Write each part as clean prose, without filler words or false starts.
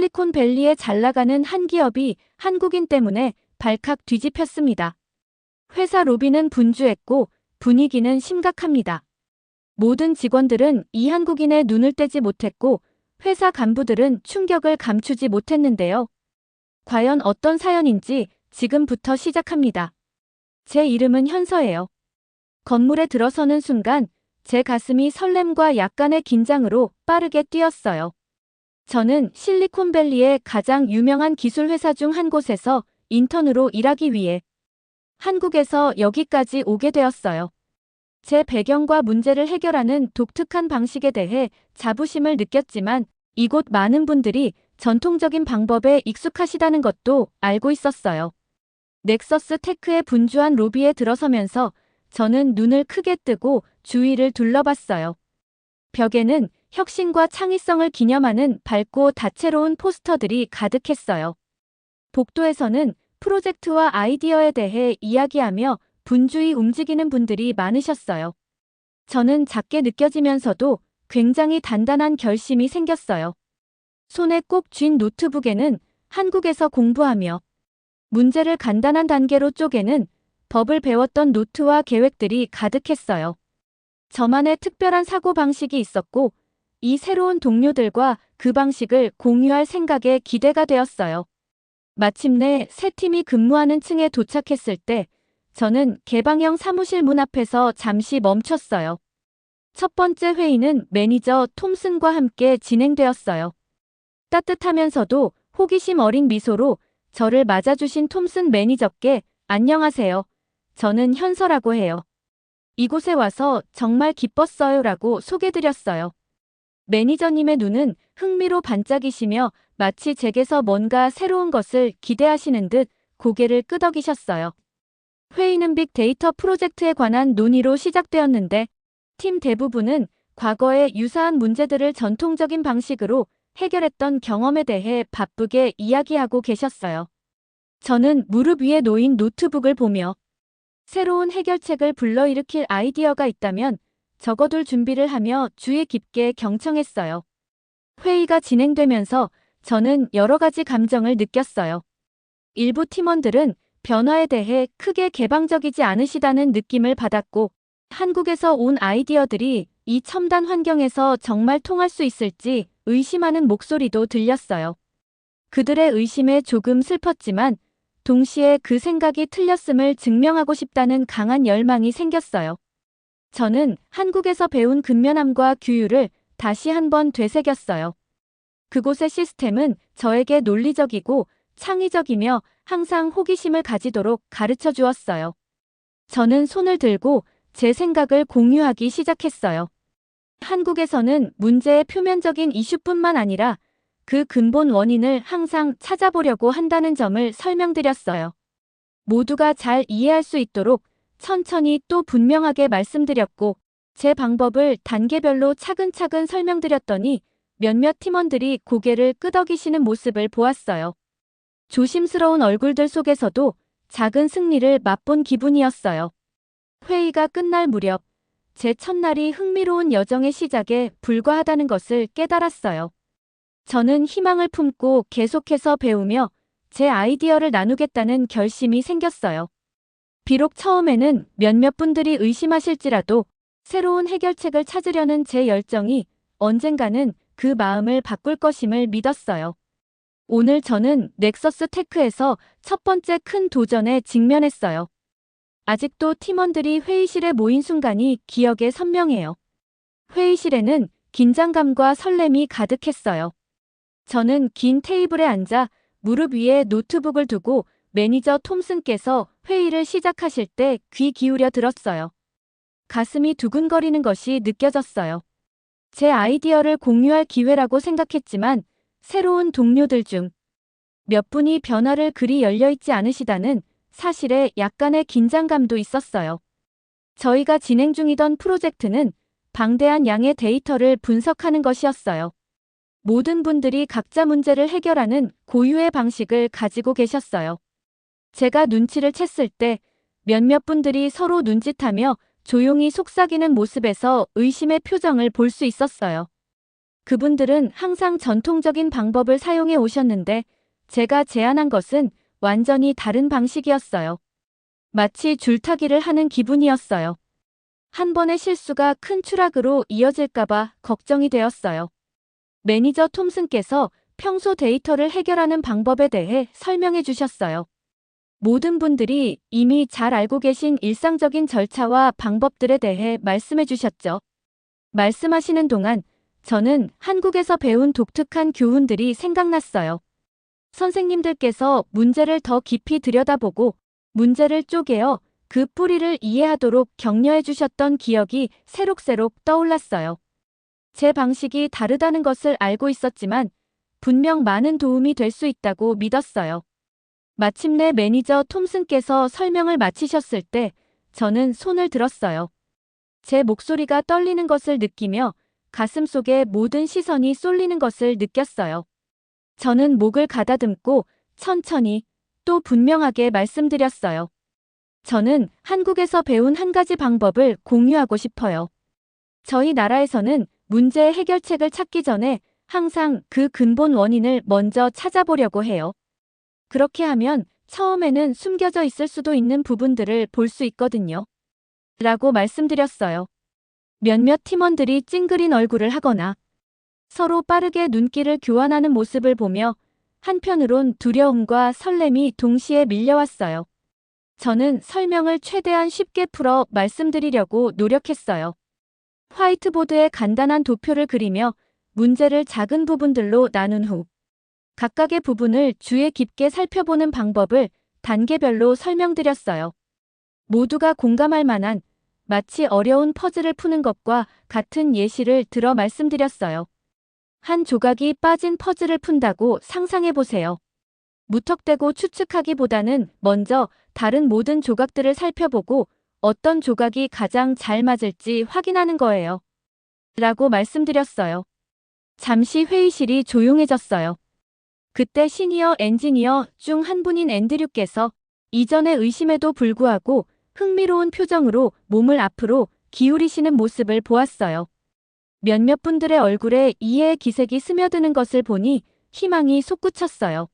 실리콘밸리에 잘 나가는 한 기업이 한국인 때문에 발칵 뒤집혔습니다. 회사 로비는 분주했고 분위기는 심각합니다. 모든 직원들은 이 한국인의 눈을 떼지 못했고 회사 간부들은 충격을 감추지 못했는데요. 과연 어떤 사연인지 지금부터 시작합니다. 제 이름은 현서예요. 건물에 들어서는 순간 제 가슴이 설렘과 약간의 긴장으로 빠르게 뛰었어요. 저는 실리콘밸리의 가장 유명한 기술 회사 중 한 곳에서 인턴으로 일하기 위해 한국에서 여기까지 오게 되었어요. 제 배경과 문제를 해결하는 독특한 방식에 대해 자부심을 느꼈지만 이곳 많은 분들이 전통적인 방법에 익숙하시다는 것도 알고 있었어요. 넥서스 테크의 분주한 로비에 들어서면서 저는 눈을 크게 뜨고 주위를 둘러봤어요. 벽에는 혁신과 창의성을 기념하는 밝고 다채로운 포스터들이 가득했어요. 복도에서는 프로젝트와 아이디어에 대해 이야기하며 분주히 움직이는 분들이 많으셨어요. 저는 작게 느껴지면서도 굉장히 단단한 결심이 생겼어요. 손에 꼭 쥔 노트북에는 한국에서 공부하며 문제를 간단한 단계로 쪼개는 법을 배웠던 노트와 계획들이 가득했어요. 저만의 특별한 사고방식이 있었고 이 새로운 동료들과 그 방식을 공유할 생각에 기대가 되었어요. 마침내 새 팀이 근무하는 층에 도착했을 때 저는 개방형 사무실 문 앞에서 잠시 멈췄어요. 첫 번째 회의는 매니저 톰슨과 함께 진행되었어요. 따뜻하면서도 호기심 어린 미소로 저를 맞아주신 톰슨 매니저께 안녕하세요. 저는 현서라고 해요. 이곳에 와서 정말 기뻤어요라고 소개드렸어요. 매니저님의 눈은 흥미로 반짝이시며 마치 제게서 뭔가 새로운 것을 기대하시는 듯 고개를 끄덕이셨어요. 회의는 빅데이터 프로젝트에 관한 논의로 시작되었는데 팀 대부분은 과거의 유사한 문제들을 전통적인 방식으로 해결했던 경험에 대해 바쁘게 이야기하고 계셨어요. 저는 무릎 위에 놓인 노트북을 보며 새로운 해결책을 불러일으킬 아이디어가 있다면 적어둘 준비를 하며 주의 깊게 경청했어요. 회의가 진행되면서 저는 여러 가지 감정을 느꼈어요. 일부 팀원들은 변화에 대해 크게 개방적이지 않으시다는 느낌을 받았고 한국에서 온 아이디어들이 이 첨단 환경에서 정말 통할 수 있을지 의심하는 목소리도 들렸어요. 그들의 의심에 조금 슬펐지만 동시에 그 생각이 틀렸음을 증명하고 싶다는 강한 열망이 생겼어요. 저는 한국에서 배운 근면함과 규율을 다시 한번 되새겼어요. 그곳의 시스템은 저에게 논리적이고 창의적이며 항상 호기심을 가지도록 가르쳐 주었어요. 저는 손을 들고 제 생각을 공유하기 시작했어요. 한국에서는 문제의 표면적인 이슈뿐만 아니라 그 근본 원인을 항상 찾아보려고 한다는 점을 설명드렸어요. 모두가 잘 이해할 수 있도록 천천히 또 분명하게 말씀드렸고 제 방법을 단계별로 차근차근 설명드렸더니 몇몇 팀원들이 고개를 끄덕이시는 모습을 보았어요. 조심스러운 얼굴들 속에서도 작은 승리를 맛본 기분이었어요. 회의가 끝날 무렵 제 첫날이 흥미로운 여정의 시작에 불과하다는 것을 깨달았어요. 저는 희망을 품고 계속해서 배우며 제 아이디어를 나누겠다는 결심이 생겼어요. 비록 처음에는 몇몇 분들이 의심하실지라도 새로운 해결책을 찾으려는 제 열정이 언젠가는 그 마음을 바꿀 것임을 믿었어요. 오늘 저는 넥서스 테크에서 첫 번째 큰 도전에 직면했어요. 아직도 팀원들이 회의실에 모인 순간이 기억에 선명해요. 회의실에는 긴장감과 설렘이 가득했어요. 저는 긴 테이블에 앉아 무릎 위에 노트북을 두고 매니저 톰슨께서 회의를 시작하실 때 귀 기울여 들었어요. 가슴이 두근거리는 것이 느껴졌어요. 제 아이디어를 공유할 기회라고 생각했지만 새로운 동료들 중 몇 분이 변화를 그리 열려있지 않으시다는 사실에 약간의 긴장감도 있었어요. 저희가 진행 중이던 프로젝트는 방대한 양의 데이터를 분석하는 것이었어요. 모든 분들이 각자 문제를 해결하는 고유의 방식을 가지고 계셨어요. 제가 눈치를 챘을 때 몇몇 분들이 서로 눈짓하며 조용히 속삭이는 모습에서 의심의 표정을 볼 수 있었어요. 그분들은 항상 전통적인 방법을 사용해 오셨는데 제가 제안한 것은 완전히 다른 방식이었어요. 마치 줄타기를 하는 기분이었어요. 한 번의 실수가 큰 추락으로 이어질까봐 걱정이 되었어요. 매니저 톰슨께서 평소 데이터를 해결하는 방법에 대해 설명해 주셨어요. 모든 분들이 이미 잘 알고 계신 일상적인 절차와 방법들에 대해 말씀해 주셨죠. 말씀하시는 동안 저는 한국에서 배운 독특한 교훈들이 생각났어요. 선생님들께서 문제를 더 깊이 들여다보고 문제를 쪼개어 그 뿌리를 이해하도록 격려해 주셨던 기억이 새록새록 떠올랐어요. 제 방식이 다르다는 것을 알고 있었지만 분명 많은 도움이 될 수 있다고 믿었어요. 마침내 매니저 톰슨께서 설명을 마치셨을 때 저는 손을 들었어요. 제 목소리가 떨리는 것을 느끼며 가슴속에 모든 시선이 쏠리는 것을 느꼈어요. 저는 목을 가다듬고 천천히 또 분명하게 말씀드렸어요. 저는 한국에서 배운 한 가지 방법을 공유하고 싶어요. 저희 나라에서는 문제의 해결책을 찾기 전에 항상 그 근본 원인을 먼저 찾아보려고 해요. 그렇게 하면 처음에는 숨겨져 있을 수도 있는 부분들을 볼 수 있거든요. 라고 말씀드렸어요. 몇몇 팀원들이 찡그린 얼굴을 하거나 서로 빠르게 눈길을 교환하는 모습을 보며 한편으론 두려움과 설렘이 동시에 밀려왔어요. 저는 설명을 최대한 쉽게 풀어 말씀드리려고 노력했어요. 화이트보드에 간단한 도표를 그리며 문제를 작은 부분들로 나눈 후 각각의 부분을 주의 깊게 살펴보는 방법을 단계별로 설명드렸어요. 모두가 공감할 만한 마치 어려운 퍼즐을 푸는 것과 같은 예시를 들어 말씀드렸어요. 한 조각이 빠진 퍼즐을 푼다고 상상해보세요. 무턱대고 추측하기보다는 먼저 다른 모든 조각들을 살펴보고 어떤 조각이 가장 잘 맞을지 확인하는 거예요. 라고 말씀드렸어요. 잠시 회의실이 조용해졌어요. 그때 시니어 엔지니어 중 한 분인 앤드류께서 이전의 의심에도 불구하고 흥미로운 표정으로 몸을 앞으로 기울이시는 모습을 보았어요. 몇몇 분들의 얼굴에 이해의 기색이 스며드는 것을 보니 희망이 솟구쳤어요.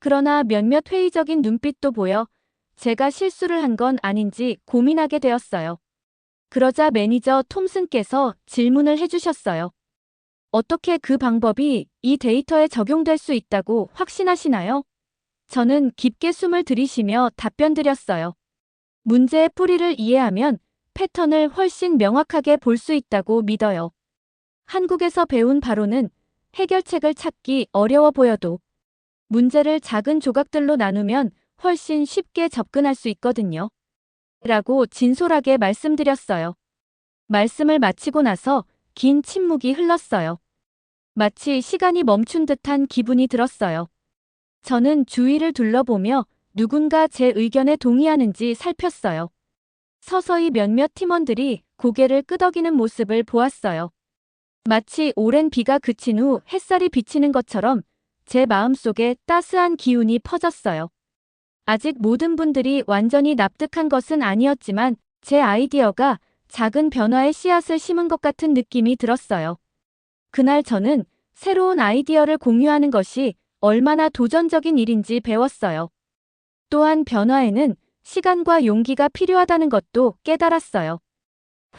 그러나 몇몇 회의적인 눈빛도 보여 제가 실수를 한 건 아닌지 고민하게 되었어요. 그러자 매니저 톰슨께서 질문을 해주셨어요. 어떻게 그 방법이 이 데이터에 적용될 수 있다고 확신하시나요? 저는 깊게 숨을 들이쉬며 답변드렸어요. 문제의 뿌리를 이해하면 패턴을 훨씬 명확하게 볼 수 있다고 믿어요. 한국에서 배운 바로는 해결책을 찾기 어려워 보여도 문제를 작은 조각들로 나누면 훨씬 쉽게 접근할 수 있거든요. 라고 진솔하게 말씀드렸어요. 말씀을 마치고 나서 긴 침묵이 흘렀어요. 마치 시간이 멈춘 듯한 기분이 들었어요. 저는 주위를 둘러보며 누군가 제 의견에 동의하는지 살폈어요. 서서히 몇몇 팀원들이 고개를 끄덕이는 모습을 보았어요. 마치 오랜 비가 그친 후 햇살이 비치는 것처럼 제 마음속에 따스한 기운이 퍼졌어요. 아직 모든 분들이 완전히 납득한 것은 아니었지만 제 아이디어가 작은 변화의 씨앗을 심은 것 같은 느낌이 들었어요. 그날 저는 새로운 아이디어를 공유하는 것이 얼마나 도전적인 일인지 배웠어요. 또한 변화에는 시간과 용기가 필요하다는 것도 깨달았어요.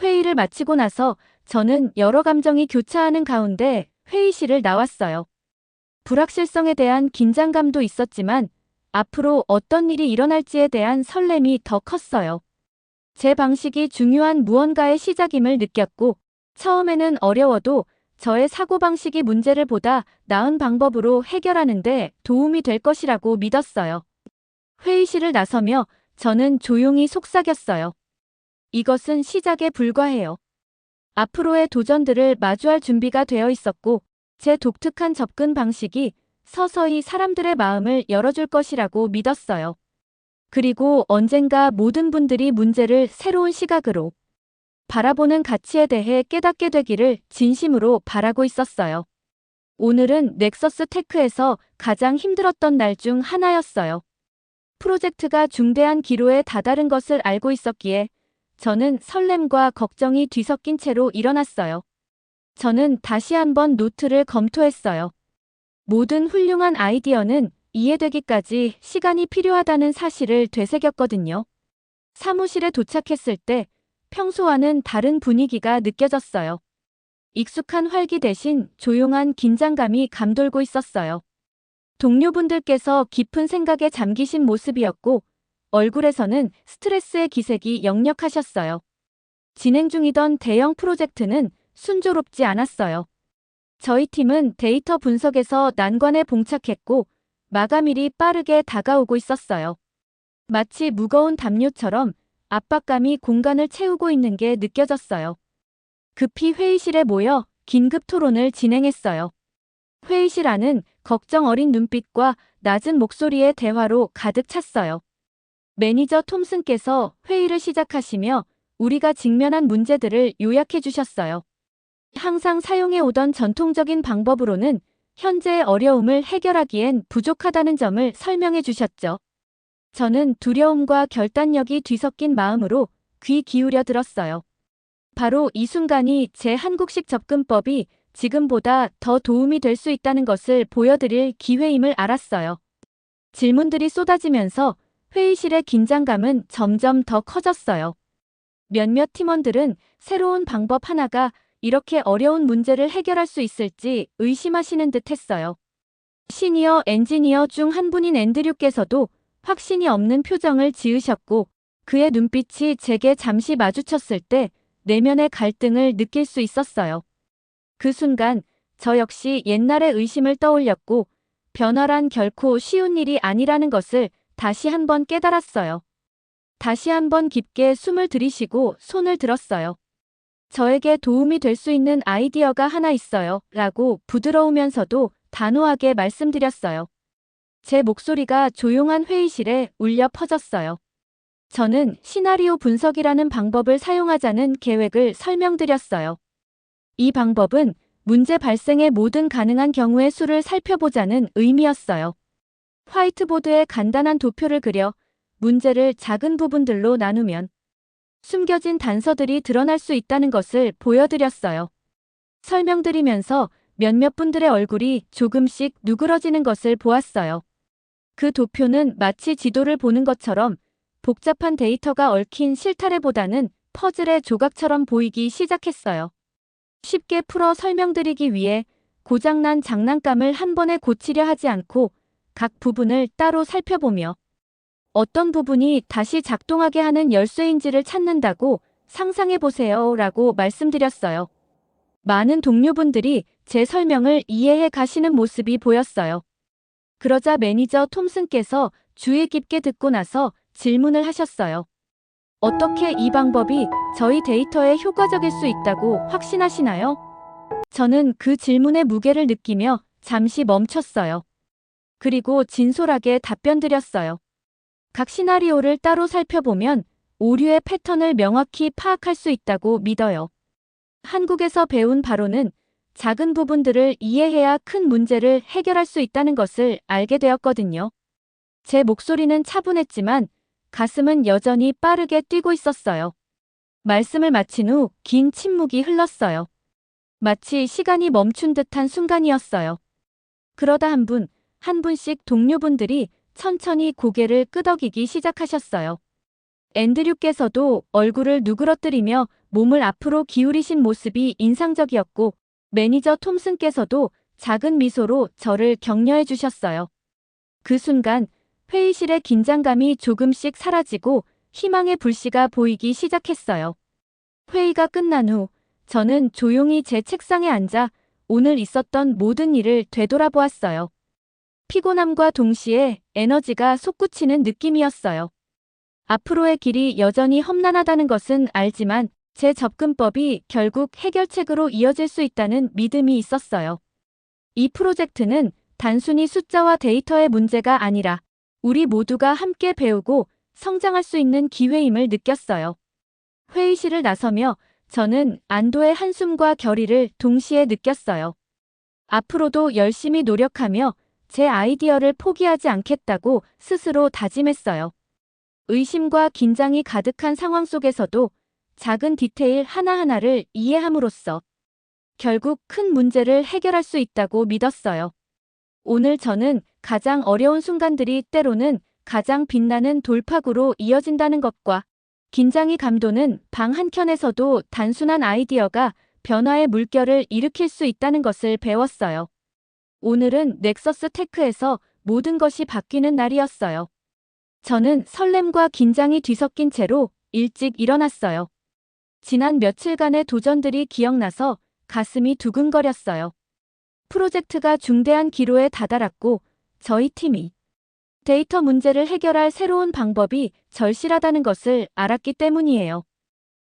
회의를 마치고 나서 저는 여러 감정이 교차하는 가운데 회의실을 나왔어요. 불확실성에 대한 긴장감도 있었지만 앞으로 어떤 일이 일어날지에 대한 설렘이 더 컸어요. 제 방식이 중요한 무언가의 시작임을 느꼈고 처음에는 어려워도 저의 사고방식이 문제를 보다 나은 방법으로 해결하는 데 도움이 될 것이라고 믿었어요. 회의실을 나서며 저는 조용히 속삭였어요. 이것은 시작에 불과해요. 앞으로의 도전들을 마주할 준비가 되어 있었고 제 독특한 접근 방식이 서서히 사람들의 마음을 열어줄 것이라고 믿었어요. 그리고 언젠가 모든 분들이 문제를 새로운 시각으로 바라보는 가치에 대해 깨닫게 되기를 진심으로 바라고 있었어요. 오늘은 넥서스 테크에서 가장 힘들었던 날 중 하나였어요. 프로젝트가 중대한 기로에 다다른 것을 알고 있었기에 저는 설렘과 걱정이 뒤섞인 채로 일어났어요. 저는 다시 한번 노트를 검토했어요. 모든 훌륭한 아이디어는 이해되기까지 시간이 필요하다는 사실을 되새겼거든요. 사무실에 도착했을 때 평소와는 다른 분위기가 느껴졌어요. 익숙한 활기 대신 조용한 긴장감이 감돌고 있었어요. 동료분들께서 깊은 생각에 잠기신 모습이었고 얼굴에서는 스트레스의 기색이 역력하셨어요. 진행 중이던 대형 프로젝트는 순조롭지 않았어요. 저희 팀은 데이터 분석에서 난관에 봉착했고 마감일이 빠르게 다가오고 있었어요. 마치 무거운 담요처럼 압박감이 공간을 채우고 있는 게 느껴졌어요. 급히 회의실에 모여 긴급 토론을 진행했어요. 회의실 안은 걱정 어린 눈빛과 낮은 목소리의 대화로 가득 찼어요. 매니저 톰슨께서 회의를 시작하시며 우리가 직면한 문제들을 요약해 주셨어요. 항상 사용해 오던 전통적인 방법으로는 현재의 어려움을 해결하기엔 부족하다는 점을 설명해 주셨죠. 저는 두려움과 결단력이 뒤섞인 마음으로 귀 기울여 들었어요. 바로 이 순간이 제 한국식 접근법이 지금보다 더 도움이 될 수 있다는 것을 보여드릴 기회임을 알았어요. 질문들이 쏟아지면서 회의실의 긴장감은 점점 더 커졌어요. 몇몇 팀원들은 새로운 방법 하나가 이렇게 어려운 문제를 해결할 수 있을지 의심하시는 듯 했어요. 시니어 엔지니어 중 한 분인 앤드류께서도 확신이 없는 표정을 지으셨고 그의 눈빛이 제게 잠시 마주쳤을 때 내면의 갈등을 느낄 수 있었어요. 그 순간 저 역시 옛날의 의심을 떠올렸고 변화란 결코 쉬운 일이 아니라는 것을 다시 한번 깨달았어요. 다시 한번 깊게 숨을 들이쉬고 손을 들었어요. 저에게 도움이 될 수 있는 아이디어가 하나 있어요. 라고 부드러우면서도 단호하게 말씀드렸어요. 제 목소리가 조용한 회의실에 울려 퍼졌어요. 저는 시나리오 분석이라는 방법을 사용하자는 계획을 설명드렸어요. 이 방법은 문제 발생의 모든 가능한 경우의 수를 살펴보자는 의미였어요. 화이트보드에 간단한 도표를 그려 문제를 작은 부분들로 나누면 숨겨진 단서들이 드러날 수 있다는 것을 보여드렸어요. 설명드리면서 몇몇 분들의 얼굴이 조금씩 누그러지는 것을 보았어요. 그 도표는 마치 지도를 보는 것처럼 복잡한 데이터가 얽힌 실타래보다는 퍼즐의 조각처럼 보이기 시작했어요. 쉽게 풀어 설명드리기 위해 고장난 장난감을 한 번에 고치려 하지 않고 각 부분을 따로 살펴보며 어떤 부분이 다시 작동하게 하는 열쇠인지를 찾는다고 상상해보세요 라고 말씀드렸어요. 많은 동료분들이 제 설명을 이해해 가시는 모습이 보였어요. 그러자 매니저 톰슨께서 주의 깊게 듣고 나서 질문을 하셨어요. 어떻게 이 방법이 저희 데이터에 효과적일 수 있다고 확신하시나요? 저는 그 질문의 무게를 느끼며 잠시 멈췄어요. 그리고 진솔하게 답변드렸어요. 각 시나리오를 따로 살펴보면 오류의 패턴을 명확히 파악할 수 있다고 믿어요. 한국에서 배운 바로는 작은 부분들을 이해해야 큰 문제를 해결할 수 있다는 것을 알게 되었거든요. 제 목소리는 차분했지만 가슴은 여전히 빠르게 뛰고 있었어요. 말씀을 마친 후 긴 침묵이 흘렀어요. 마치 시간이 멈춘 듯한 순간이었어요. 그러다 한 분씩 동료분들이 천천히 고개를 끄덕이기 시작하셨어요. 앤드류께서도 얼굴을 누그러뜨리며 몸을 앞으로 기울이신 모습이 인상적이었고 매니저 톰슨께서도 작은 미소로 저를 격려해 주셨어요. 그 순간 회의실의 긴장감이 조금씩 사라지고 희망의 불씨가 보이기 시작했어요. 회의가 끝난 후 저는 조용히 제 책상에 앉아 오늘 있었던 모든 일을 되돌아보았어요. 피곤함과 동시에 에너지가 솟구치는 느낌이었어요. 앞으로의 길이 여전히 험난하다는 것은 알지만 제 접근법이 결국 해결책으로 이어질 수 있다는 믿음이 있었어요. 이 프로젝트는 단순히 숫자와 데이터의 문제가 아니라 우리 모두가 함께 배우고 성장할 수 있는 기회임을 느꼈어요. 회의실을 나서며 저는 안도의 한숨과 결의를 동시에 느꼈어요. 앞으로도 열심히 노력하며 제 아이디어를 포기하지 않겠다고 스스로 다짐했어요. 의심과 긴장이 가득한 상황 속에서도 작은 디테일 하나하나를 이해함으로써 결국 큰 문제를 해결할 수 있다고 믿었어요. 오늘 저는 가장 어려운 순간들이 때로는 가장 빛나는 돌파구로 이어진다는 것과 긴장이 감도는 방 한켠에서도 단순한 아이디어가 변화의 물결을 일으킬 수 있다는 것을 배웠어요. 오늘은 넥서스 테크에서 모든 것이 바뀌는 날이었어요. 저는 설렘과 긴장이 뒤섞인 채로 일찍 일어났어요. 지난 며칠간의 도전들이 기억나서 가슴이 두근거렸어요. 프로젝트가 중대한 기로에 다다랐고 저희 팀이 데이터 문제를 해결할 새로운 방법이 절실하다는 것을 알았기 때문이에요.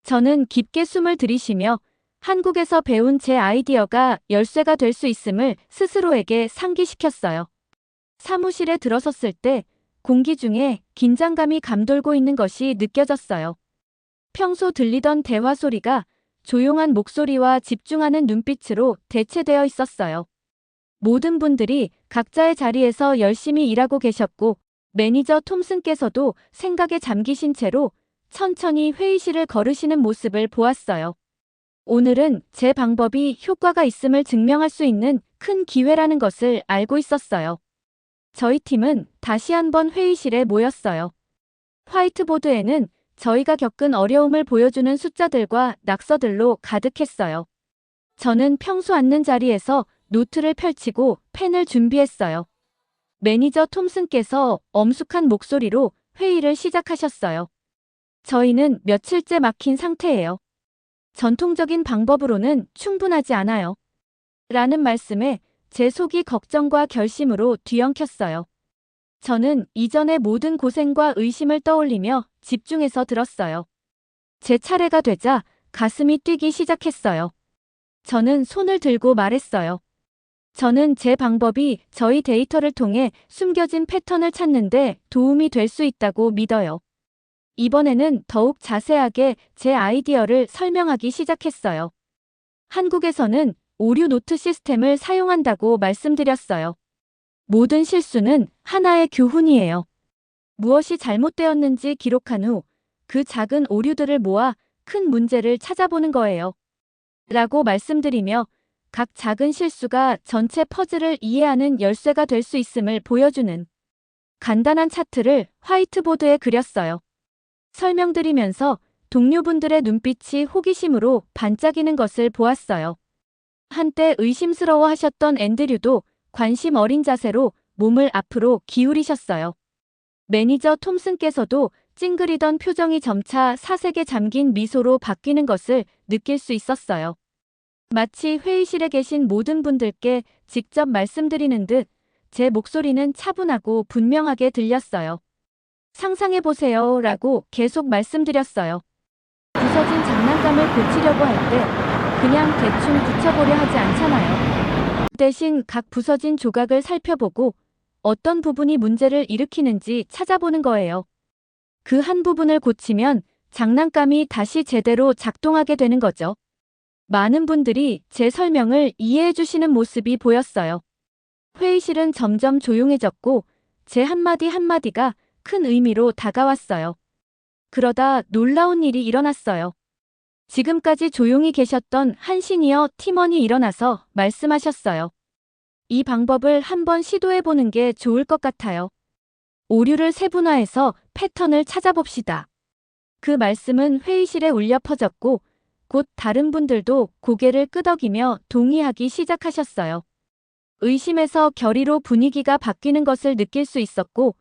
저는 깊게 숨을 들이쉬며 한국에서 배운 제 아이디어가 열쇠가 될 수 있음을 스스로에게 상기시켰어요. 사무실에 들어섰을 때 공기 중에 긴장감이 감돌고 있는 것이 느껴졌어요. 평소 들리던 대화 소리가 조용한 목소리와 집중하는 눈빛으로 대체되어 있었어요. 모든 분들이 각자의 자리에서 열심히 일하고 계셨고 매니저 톰슨께서도 생각에 잠기신 채로 천천히 회의실을 걸으시는 모습을 보았어요. 오늘은 제 방법이 효과가 있음을 증명할 수 있는 큰 기회라는 것을 알고 있었어요. 저희 팀은 다시 한번 회의실에 모였어요. 화이트보드에는 저희가 겪은 어려움을 보여주는 숫자들과 낙서들로 가득했어요. 저는 평소 앉는 자리에서 노트를 펼치고 펜을 준비했어요. 매니저 톰슨께서 엄숙한 목소리로 회의를 시작하셨어요. 저희는 며칠째 막힌 상태예요. 전통적인 방법으로는 충분하지 않아요. 라는 말씀에 제 속이 걱정과 결심으로 뒤엉켰어요. 저는 이전의 모든 고생과 의심을 떠올리며 집중해서 들었어요. 제 차례가 되자 가슴이 뛰기 시작했어요. 저는 손을 들고 말했어요. 저는 제 방법이 저희 데이터를 통해 숨겨진 패턴을 찾는데 도움이 될 수 있다고 믿어요. 이번에는 더욱 자세하게 제 아이디어를 설명하기 시작했어요. 한국에서는 오류 노트 시스템을 사용한다고 말씀드렸어요. 모든 실수는 하나의 교훈이에요. 무엇이 잘못되었는지 기록한 후 그 작은 오류들을 모아 큰 문제를 찾아보는 거예요. 라고 말씀드리며 각 작은 실수가 전체 퍼즐을 이해하는 열쇠가 될 수 있음을 보여주는 간단한 차트를 화이트보드에 그렸어요. 설명드리면서 동료분들의 눈빛이 호기심으로 반짝이는 것을 보았어요. 한때 의심스러워 하셨던 앤드류도 관심 어린 자세로 몸을 앞으로 기울이셨어요. 매니저 톰슨께서도 찡그리던 표정이 점차 사색에 잠긴 미소로 바뀌는 것을 느낄 수 있었어요. 마치 회의실에 계신 모든 분들께 직접 말씀드리는 듯 제 목소리는 차분하고 분명하게 들렸어요. 상상해보세요 라고 계속 말씀드렸어요. 부서진 장난감을 고치려고 할 때 그냥 대충 붙여보려 하지 않잖아요. 대신 각 부서진 조각을 살펴보고 어떤 부분이 문제를 일으키는지 찾아보는 거예요. 그 한 부분을 고치면 장난감이 다시 제대로 작동하게 되는 거죠. 많은 분들이 제 설명을 이해해 주시는 모습이 보였어요. 회의실은 점점 조용해졌고 제 한마디 한마디가 큰 의미로 다가왔어요. 그러다 놀라운 일이 일어났어요. 지금까지 조용히 계셨던 한 시니어 팀원이 일어나서 말씀하셨어요. 이 방법을 한번 시도해보는 게 좋을 것 같아요. 오류를 세분화해서 패턴을 찾아봅시다. 그 말씀은 회의실에 울려 퍼졌고 곧 다른 분들도 고개를 끄덕이며 동의하기 시작하셨어요. 의심에서 결의로 분위기가 바뀌는 것을 느낄 수 있었고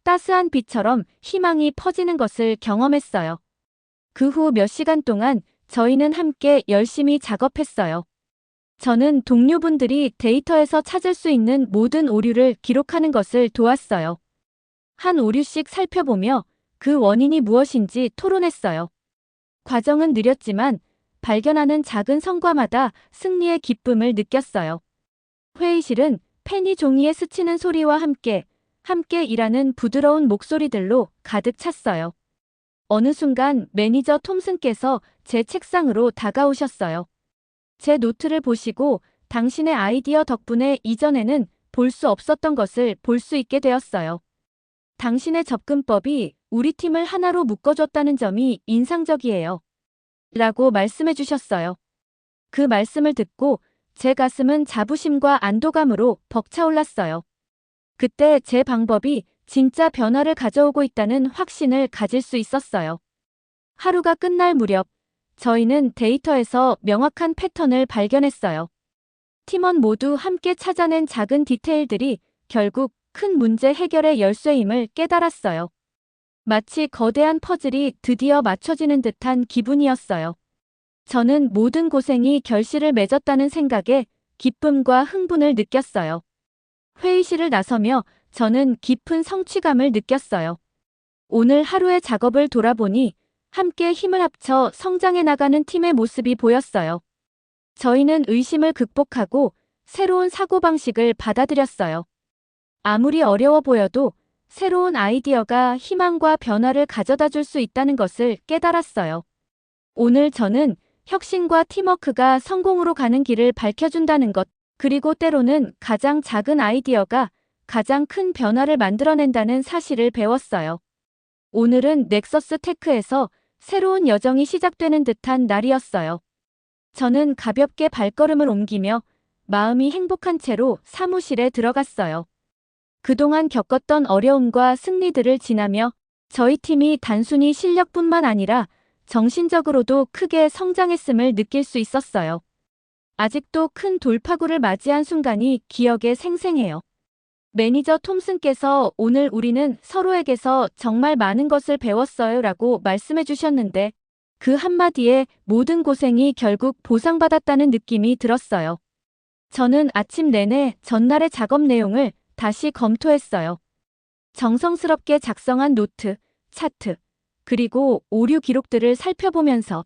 따스한 빛처럼 희망이 퍼지는 것을 경험했어요. 그 후 몇 시간 동안 저희는 함께 열심히 작업했어요. 저는 동료분들이 데이터에서 찾을 수 있는 모든 오류를 기록하는 것을 도왔어요. 한 오류씩 살펴보며 그 원인이 무엇인지 토론했어요. 과정은 느렸지만 발견하는 작은 성과마다 승리의 기쁨을 느꼈어요. 회의실은 펜이 종이에 스치는 소리와 함께 일하는 부드러운 목소리들로 가득 찼어요. 어느 순간 매니저 톰슨께서 제 책상으로 다가오셨어요. 제 노트를 보시고 당신의 아이디어 덕분에 이전에는 볼 수 없었던 것을 볼 수 있게 되었어요. 당신의 접근법이 우리 팀을 하나로 묶어줬다는 점이 인상적이에요. 라고 말씀해 주셨어요. 그 말씀을 듣고 제 가슴은 자부심과 안도감으로 벅차올랐어요. 그때 제 방법이 진짜 변화를 가져오고 있다는 확신을 가질 수 있었어요. 하루가 끝날 무렵 저희는 데이터에서 명확한 패턴을 발견했어요. 팀원 모두 함께 찾아낸 작은 디테일들이 결국 큰 문제 해결의 열쇠임을 깨달았어요. 마치 거대한 퍼즐이 드디어 맞춰지는 듯한 기분이었어요. 저는 모든 고생이 결실을 맺었다는 생각에 기쁨과 흥분을 느꼈어요. 회의실을 나서며 저는 깊은 성취감을 느꼈어요. 오늘 하루의 작업을 돌아보니 함께 힘을 합쳐 성장해 나가는 팀의 모습이 보였어요. 저희는 의심을 극복하고 새로운 사고방식을 받아들였어요. 아무리 어려워 보여도 새로운 아이디어가 희망과 변화를 가져다 줄 수 있다는 것을 깨달았어요. 오늘 저는 혁신과 팀워크가 성공으로 가는 길을 밝혀준다는 것, 그리고 때로는 가장 작은 아이디어가 가장 큰 변화를 만들어낸다는 사실을 배웠어요. 오늘은 넥서스 테크에서 새로운 여정이 시작되는 듯한 날이었어요. 저는 가볍게 발걸음을 옮기며 마음이 행복한 채로 사무실에 들어갔어요. 그동안 겪었던 어려움과 승리들을 지나며 저희 팀이 단순히 실력뿐만 아니라 정신적으로도 크게 성장했음을 느낄 수 있었어요. 아직도 큰 돌파구를 맞이한 순간이 기억에 생생해요. 매니저 톰슨께서 오늘 우리는 서로에게서 정말 많은 것을 배웠어요 라고 말씀해 주셨는데 그 한마디에 모든 고생이 결국 보상받았다는 느낌이 들었어요. 저는 아침 내내 전날의 작업 내용을 다시 검토했어요. 정성스럽게 작성한 노트, 차트, 그리고 오류 기록들을 살펴보면서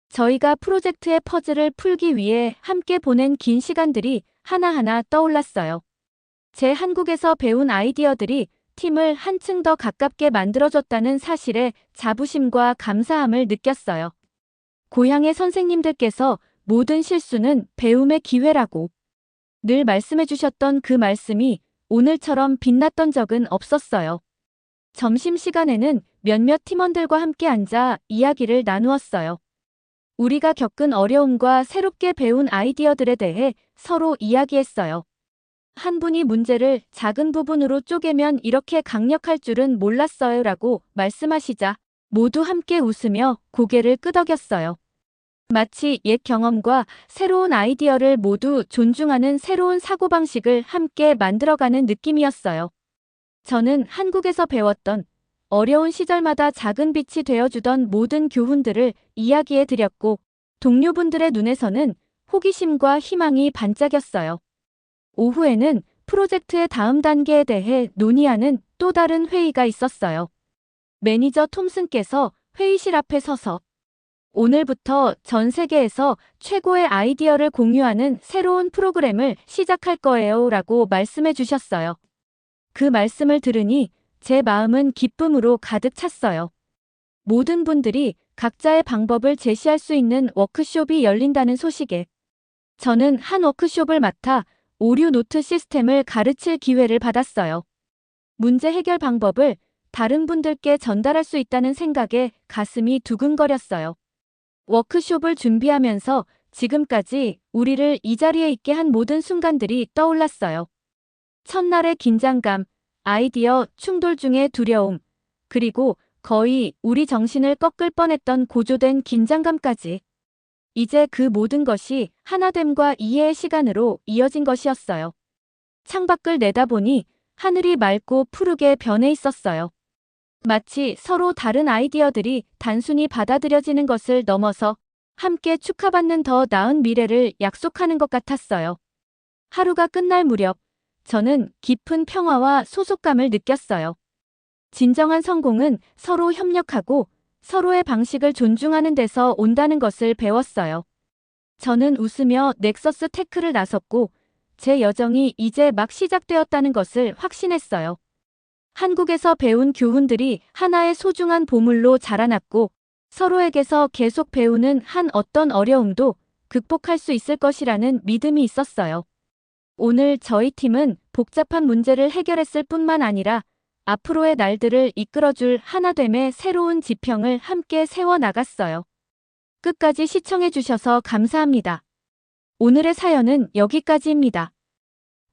저희가 프로젝트의 퍼즐을 풀기 위해 함께 보낸 긴 시간들이 하나하나 떠올랐어요. 제 한국에서 배운 아이디어들이 팀을 한층 더 가깝게 만들어줬다는 사실에 자부심과 감사함을 느꼈어요. 고향의 선생님들께서 모든 실수는 배움의 기회라고 늘 말씀해 주셨던 그 말씀이 오늘처럼 빛났던 적은 없었어요. 점심시간에는 몇몇 팀원들과 함께 앉아 이야기를 나누었어요. 우리가 겪은 어려움과 새롭게 배운 아이디어들에 대해 서로 이야기했어요. 한 분이 문제를 작은 부분으로 쪼개면 이렇게 강력할 줄은 몰랐어요 라고 말씀하시자 모두 함께 웃으며 고개를 끄덕였어요. 마치 옛 경험과 새로운 아이디어를 모두 존중하는 새로운 사고방식을 함께 만들어가는 느낌이었어요. 저는 한국에서 배웠던 어려운 시절마다 작은 빛이 되어주던 모든 교훈들을 이야기해 드렸고 동료분들의 눈에서는 호기심과 희망이 반짝였어요. 오후에는 프로젝트의 다음 단계에 대해 논의하는 또 다른 회의가 있었어요. 매니저 톰슨께서 회의실 앞에 서서 오늘부터 전 세계에서 최고의 아이디어를 공유하는 새로운 프로그램을 시작할 거예요 라고 말씀해 주셨어요. 그 말씀을 들으니 제 마음은 기쁨으로 가득 찼어요. 모든 분들이 각자의 방법을 제시할 수 있는 워크숍이 열린다는 소식에 저는 한 워크숍을 맡아 오류 노트 시스템을 가르칠 기회를 받았어요. 문제 해결 방법을 다른 분들께 전달할 수 있다는 생각에 가슴이 두근거렸어요. 워크숍을 준비하면서 지금까지 우리를 이 자리에 있게 한 모든 순간들이 떠올랐어요. 첫날의 긴장감, 아이디어 충돌 중의 두려움, 그리고 거의 우리 정신을 꺾을 뻔했던 고조된 긴장감까지. 이제 그 모든 것이 하나됨과 이해의 시간으로 이어진 것이었어요. 창밖을 내다보니 하늘이 맑고 푸르게 변해 있었어요. 마치 서로 다른 아이디어들이 단순히 받아들여지는 것을 넘어서 함께 축하받는 더 나은 미래를 약속하는 것 같았어요. 하루가 끝날 무렵 저는 깊은 평화와 소속감을 느꼈어요. 진정한 성공은 서로 협력하고 서로의 방식을 존중하는 데서 온다는 것을 배웠어요. 저는 웃으며 넥서스 테크를 나섰고 제 여정이 이제 막 시작되었다는 것을 확신했어요. 한국에서 배운 교훈들이 하나의 소중한 보물로 자라났고 서로에게서 계속 배우는 한 어떤 어려움도 극복할 수 있을 것이라는 믿음이 있었어요. 오늘 저희 팀은 복잡한 문제를 해결했을 뿐만 아니라 앞으로의 날들을 이끌어줄 하나됨의 새로운 지평을 함께 세워나갔어요. 끝까지 시청해주셔서 감사합니다. 오늘의 사연은 여기까지입니다.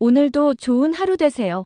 오늘도 좋은 하루 되세요.